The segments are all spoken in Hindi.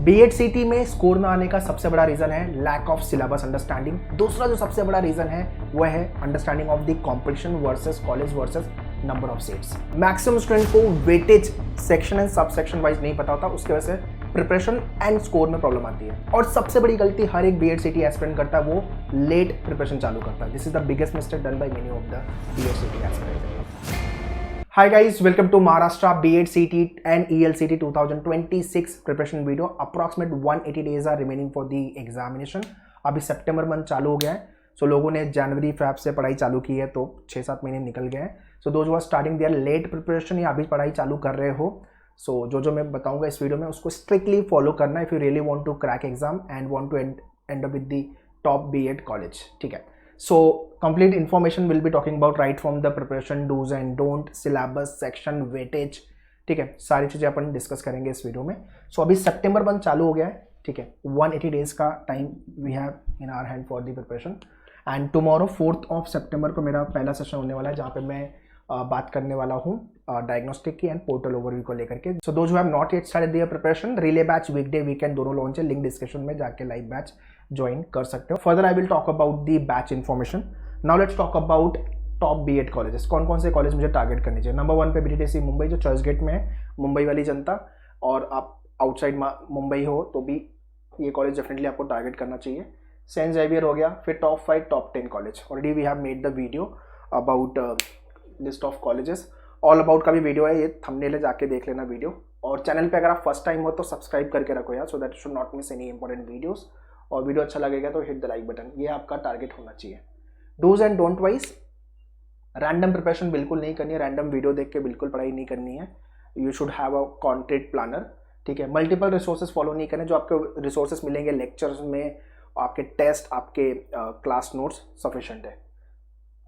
BEd-CET में स्कोर ना आने का सबसे बड़ा रीजन है लैक ऑफ सिलेबस अंडरस्टैंडिंग। दूसरा जो सबसे बड़ा रीजन है वह है understanding of the competition versus college versus number of seats. Maximum student को weightage section and sub section wise नहीं पता होता, उसकी वजह से प्रिपरेशन एंड स्कोर में प्रॉब्लम आती है। और सबसे बड़ी गलती हर एक BEd-CET एस्पिरेंट करता है, वो लेट प्रिपरेशन चालू करता है। This is the biggest mistake done by many of the BEd-CET aspirant. Hi guys, welcome to Maharashtra BEd-CET and EL-CET 2026 preparation video. Approximate 180 days are remaining for the examination. अभी सितंबर मंथ चालू हो गया है, सो लोगों ने जनवरी फेब से पढ़ाई चालू की है, तो 6-7 महीने निकल गए हैं। So those who are starting their late preparation या अभी पढ़ाई चालू कर रहे हो, सो जो मैं बताऊंगा इस वीडियो में उसको स्ट्रिक्टली फॉलो करना if you really want to crack exam and want to end up with the top BEd college. ठीक है, so complete information will be talking about right from the preparation, do's and don't, syllabus, section, weightage। ठीक है, सारी चीज़ें अपन डिस्कस करेंगे इस वीडियो में। सो अभी सितंबर मंथ चालू हो गया है, ठीक है, 180 डेज का time we have in our hand for the preparation. And tomorrow 4 September को मेरा पहला सेशन होने वाला है, जहाँ पे मैं बात करने वाला हूँ डायग्नोस्टिक की एंड पोर्टल ओवरव्यू को लेकर के। सो those who have not yet started there preparation, relay batch weekday weekend दोनों लॉन्च है, लिंक डिस्क्रिप्शन में जाके लाइव बैच ज्वाइन कर सकते हो। Further I will talk about the batch information. Now let's talk about top BEd colleges. कौन कौन से कॉलेज मुझे टारगेट करनी चाहिए। नंबर 1 पे BTTC मुंबई, जो चर्च गेट में है, मुंबई वाली जनता, और आप आउटसाइड मुंबई हो तो भी ये कॉलेज डेफिनेटली आपको टारगेट करना चाहिए। सेंट जेवियर हो गया। फिर top 5 top 10 college, already we have made the video about list of colleges, all about का भी वीडियो है, ये थंबनेल है, जाके देख लेना वीडियो। और चैनल पे अगर आप फर्स्ट टाइम हो तो सब्सक्राइब करके रखो यार, so that should not miss any important videos. और वीडियो अच्छा लगेगा तो हिट द लाइक बटन, ये आपका टारगेट होना चाहिए। Dos and don't wise, random preparation बिल्कुल नहीं करनी है, रैंडम वीडियो देख के बिल्कुल पढ़ाई नहीं करनी है। You should have a content planner. ठीक है, मल्टीपल रिसोर्सेज फॉलो नहीं करने, जो आपके रिसोर्सेज मिलेंगे लेक्चर्स में, आपके टेस्ट, आपके क्लास नोट्स सफिशिएंट है।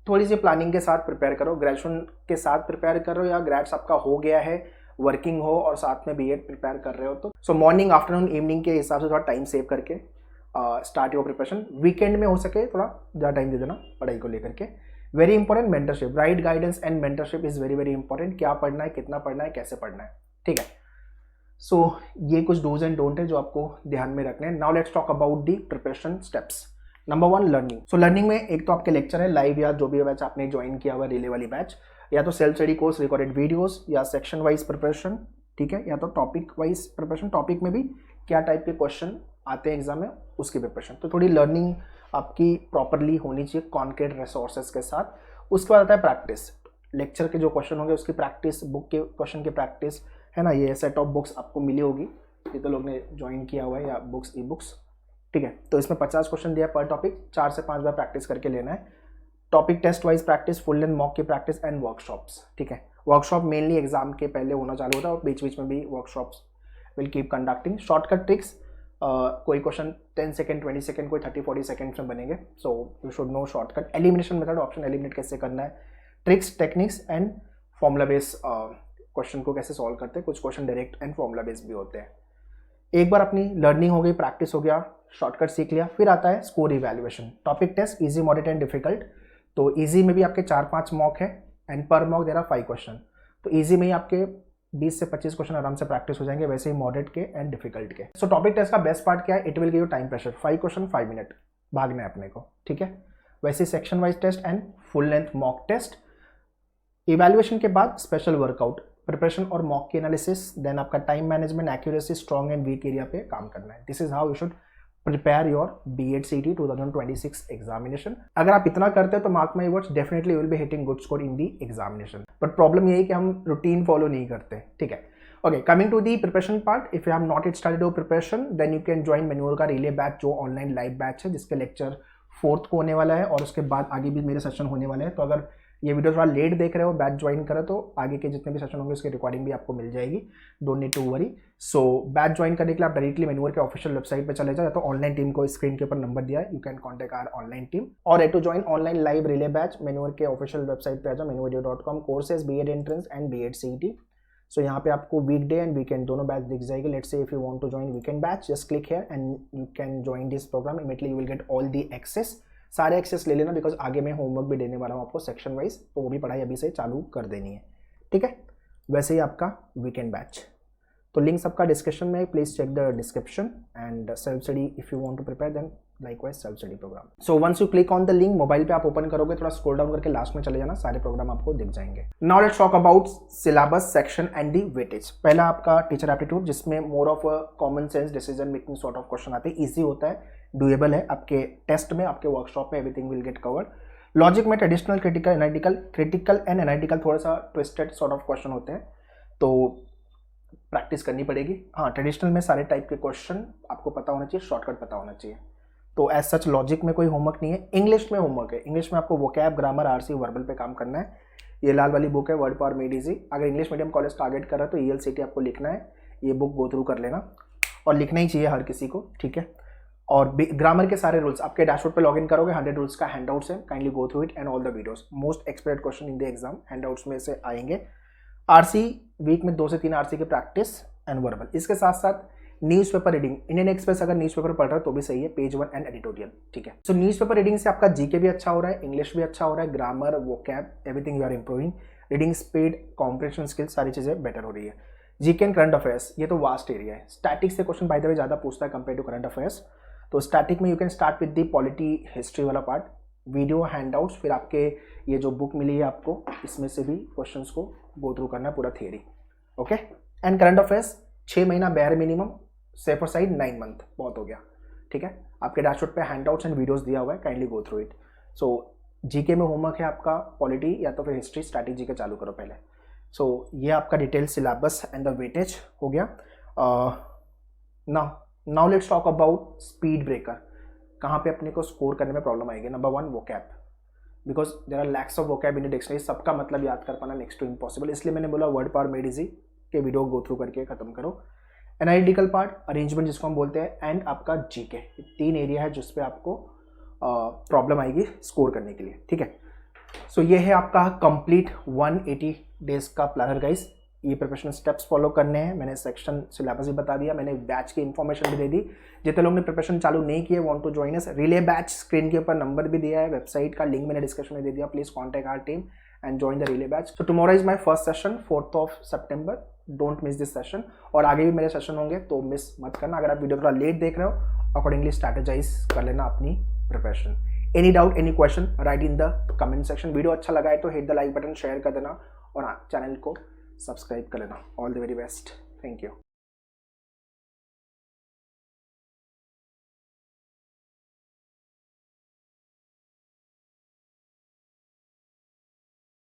थोड़ी सी प्लानिंग के साथ प्रिपेयर करो। ग्रेजुएशन के साथ प्रिपेयर करो या ग्रेड्स आपका हो गया है, वर्किंग हो और साथ में BEd प्रिपेयर कर रहे हो तो सो मॉर्निंग, आफ्टरनून, इवनिंग के हिसाब से थोड़ा टाइम सेव करके स्टार्ट योर प्रिपरेशन। वीकेंड में हो सके थोड़ा ज़्यादा टाइम दे देना पढ़ाई को लेकर के। Very important mentorship, right guidance and mentorship is very very important. क्या पढ़ना है, कितना पढ़ना है, कैसे पढ़ना है। ठीक है, सो ये कुछ डूज एंड डोंट है जो आपको ध्यान में रखने हैं। Now let's talk about the preparation steps. Number 1, learning. So learning में एक तो आपके लेक्चर है लाइव, या जो भी बैच आपने ज्वाइन किया हुआ रिले वाली बैच, या तो self study course recorded videos, या सेक्शन वाइज प्रिपरेशन, ठीक है, या तो टॉपिक वाइज प्रिपरेशन। टॉपिक में भी क्या टाइप के क्वेश्चन आते हैं एग्जाम में, उसकी प्रिपरेशन। तो थोड़ी लर्निंग आपकी प्रॉपरली होनी चाहिए कॉन्क्रीट रिसोर्सेज के साथ। उसके बाद आता है प्रैक्टिस। लेक्चर के जो क्वेश्चन होंगे उसकी प्रैक्टिस, बुक के क्वेश्चन की प्रैक्टिस, है ना। ये सेट ऑफ बुक्स आपको मिली होगी, ये तो लोग ने ज्वाइन किया हुआ है, या बुक्स, ई बुक्स। ठीक है, तो इसमें 50 क्वेश्चन दिया पर टॉपिक, 4 से 5 बार प्रैक्टिस करके लेना है। Topic taste wise practice, full length mock की प्रैक्टिस एंड वर्कशॉप्स। ठीक है, वर्कशॉप मेनली एग्जाम के पहले होना चालू होता है और बीच बीच में भी workshops will keep conducting. Shortcut tricks, कोई क्वेश्चन 10 सेकेंड, 20 सेकेंड, कोई 30-40 सेकेंड्स में बनेंगे, so you should know shortcut. Elimination method, option eliminate कैसे करना है, tricks, techniques and formula base question को कैसे सॉल्व करते हैं। कुछ question direct and formula base भी होते हैं। एक बार अपनी लर्निंग हो गई, प्रैक्टिस हो गया, शॉर्टकट सीख लिया, फिर आता है score evaluation. Topic test, easy, moderate and difficult. तो इजी में भी आपके 4-5 मॉक है and per mock there are 5 question. तो इजी में ही आपके 20 से 25 क्वेश्चन आराम से प्रैक्टिस हो जाएंगे, वैसे ही मॉडरेट के एंड डिफिकल्ट के। सो टॉपिक टेस्ट का बेस्ट पार्ट क्या है, it will give you time pressure. 5 question 5 minute भागना है अपने को, ठीक है। वैसे section wise test and full length mock test. Evaluation के बाद स्पेशल वर्कआउट, प्रिपरेशन और मॉक की एनालिसिस, देन आपका time management, accuracy, strong and weak area पे काम करना है। This is how you should prepare your BEd-CET 2026 examination. अगर आप इतना करते हो तो mark my words, definitely you will be hitting good score in the examination. But problem यही कि हम रूटीन फॉलो नहीं करते, ठीक है। Okay, coming to the preparation part, if you have not it started your preparation then you can join मेन्योर का रिले बैच, जो ऑनलाइन लाइव बैच है, जिसके लेक्चर 4th को होने वाला है और उसके बाद आगे भी मेरे सेशन होने वाले हैं। तो अगर ये वीडियो थोड़ा लेट देख रहे हो, बैच ज्वाइन करें, तो आगे के जितने भी सेशन होंगे उसकी रिकॉर्डिंग भी आपको मिल जाएगी, don't need to worry. So batch join करने के लिए आप डायरेक्टली मेन्योर के ऑफिशियल वेबसाइट पे चले जाओ, या तो ऑनलाइन टीम को स्क्रीन के ऊपर नंबर दिया है, you can contact our online team. और to join online live relay batch, मेन्योर के ऑफिशियल वेबसाइट पे आ जाओ, menuvideo.com, courses BEd entrance and BEd-CET। So यहाँ पे आपको वीकडे एंड वीकेंड दोनों बैच दिख जाएगी। Let's say if you want to join weekend batch, just click here and you can join this program. Immediately you will get all the access, सारे एक्सेस ले लेना, बिकॉज आगे मैं होमवर्क भी देने वाला हूँ आपको सेक्शन वाइज, तो वो भी पढ़ाई अभी से चालू कर देनी है, ठीक है। वैसे ही आपका वीकेंड बैच, तो लिंक सबका डिस्क्रिप्शन में, please check the description and self study if you want to prepare then likewise self study program. So once you click on the link, mobile पे आप ओपन करोगे, थोड़ा स्क्रॉल डाउन करके लास्ट में चले जाना, सारे प्रोग्राम आपको दिख जाएंगे। Now let's talk about syllabus section and the weightage. पहला आपका टीचर एप्टीट्यूड, जिसमें more of common sense decision making sort of question आते हैं, ईजी होता है, डूएबल है, आपके टेस्ट में, आपके वर्कशॉप में everything will get covered. Logic में ट्रेडिशनल, क्रिटिकल एंड एनालिटिकल थोड़ा सा ट्विस्टेड सॉर्ट ऑफ क्वेश्चन होते हैं, तो प्रैक्टिस करनी पड़ेगी। हाँ, ट्रेडिशनल में सारे टाइप के क्वेश्चन आपको पता होना चाहिए, शॉर्टकट पता होना चाहिए। तो एज सच लॉजिक में कोई होमवर्क नहीं है। इंग्लिश में होमवर्क है, इंग्लिश में आपको वोकैब, ग्रामर, आरसी, वर्बल पे काम करना है। ये लाल वाली बुक है, वर्ड पावर मेड इजी। अगर इंग्लिश मीडियम कॉलेज टारगेट कर रहा है तो ELCT आपको लिखना है, ये बुक गो थ्रू कर लेना, और लिखना ही चाहिए हर किसी को, ठीक है। और ग्रामर के सारे रूल्स आपके डैशबोर्ड पे लॉगिन करोगे, 100 रूल्स का हैंडआउट्स है, kindly go through it and all the videos. Most expected question in the exam handouts में से आएंगे। आरसी वीक में 2 से 3 आरसी की प्रैक्टिस एंड वर्बल। इसके साथ साथ न्यूज़पेपर रीडिंग, इंडियन एक्सप्रेस अगर न्यूज़पेपर पढ़ रहा है तो भी सही है, पेज 1 एंड एडिटोरियल, ठीक है। सो न्यूज़पेपर रीडिंग से आपका जीके भी अच्छा हो रहा है, इंग्लिश भी अच्छा हो रहा है, grammar, vocab, everything you are improving, reading speed, comprehension skill, सारी चीजें बेटर हो रही है। जीके एंड करंट अफेयर्स, ये तो वास्ट एरिया है। स्टैटिक से क्वेश्चन बाय द वे ज्यादा पूछता है कंपेयर टू करंट अफेयर्स। तो स्टैटिक में you can start with the polity history वाला पार्ट, वीडियो, हैंडआउट्स, फिर आपके ये जो बुक मिली है आपको, इसमें से भी क्वेश्चंस को गो थ्रू करना है, पूरा theory, okay. And current affairs 6 महीना bare minimum, safer side 9 month, बहुत हो गया, ठीक है। आपके डैशबोर्ड पे हैंडआउट्स एंड वीडियोस दिया हुआ है, kindly go through it. So GK में होमवर्क है आपका पॉलिटी या तो फिर हिस्ट्री, स्ट्रैटेजी का चालू करो पहले। सो ये आपका detail syllabus and the weightage हो गया। Now let's talk about speed breaker, कहाँ पे अपने को स्कोर करने में प्रॉब्लम आएगी। Number 1 vocab, because there are lakhs of vocab in dictionary, सबका मतलब याद कर पाना नेक्स्ट टू इम्पॉसिबल, इसलिए मैंने बोला वर्ड पावर मेड इजी के वीडियो गो थ्रू करके खत्म करो। एनालिटिकल पार्ट, अरेंजमेंट जिसको हम बोलते हैं, एंड आपका जीके, 3 एरिया है जिसपे आपको प्रॉब्लम आएगी स्कोर करने के लिए, ठीक है। सो ये है आपका कंप्लीट 180 डेज का प्लानर गाइस। ये प्रिपरेशन स्टेप्स फॉलो करने हैं, मैंने सेक्शन सिलेबस भी बता दिया, मैंने बैच की इन्फॉर्मेशन भी दे दी। जितने लोग ने प्रिपरेशन चालू नहीं किए, want to join us, relay batch, screen के ऊपर नंबर भी दिया है, वेबसाइट का लिंक मैंने डिस्क्रिप्शन में दे दिया, please contact our team and join the relay batch. So tomorrow is my first session, 4th of September, don't miss this session. और आगे भी मेरे सेशन होंगे तो मिस मत करना। अगर आप वीडियो थोड़ा लेट देख रहे हो, अकॉर्डिंगली स्ट्रैटेजाइज कर लेना अपनी preparation. Any doubt, any question, right in the comment section. Video अच्छा लगा है तो hit the like button, share कर देना, और हाँ, चैनल को सब्सक्राइब कर लेना। All the very best, thank you.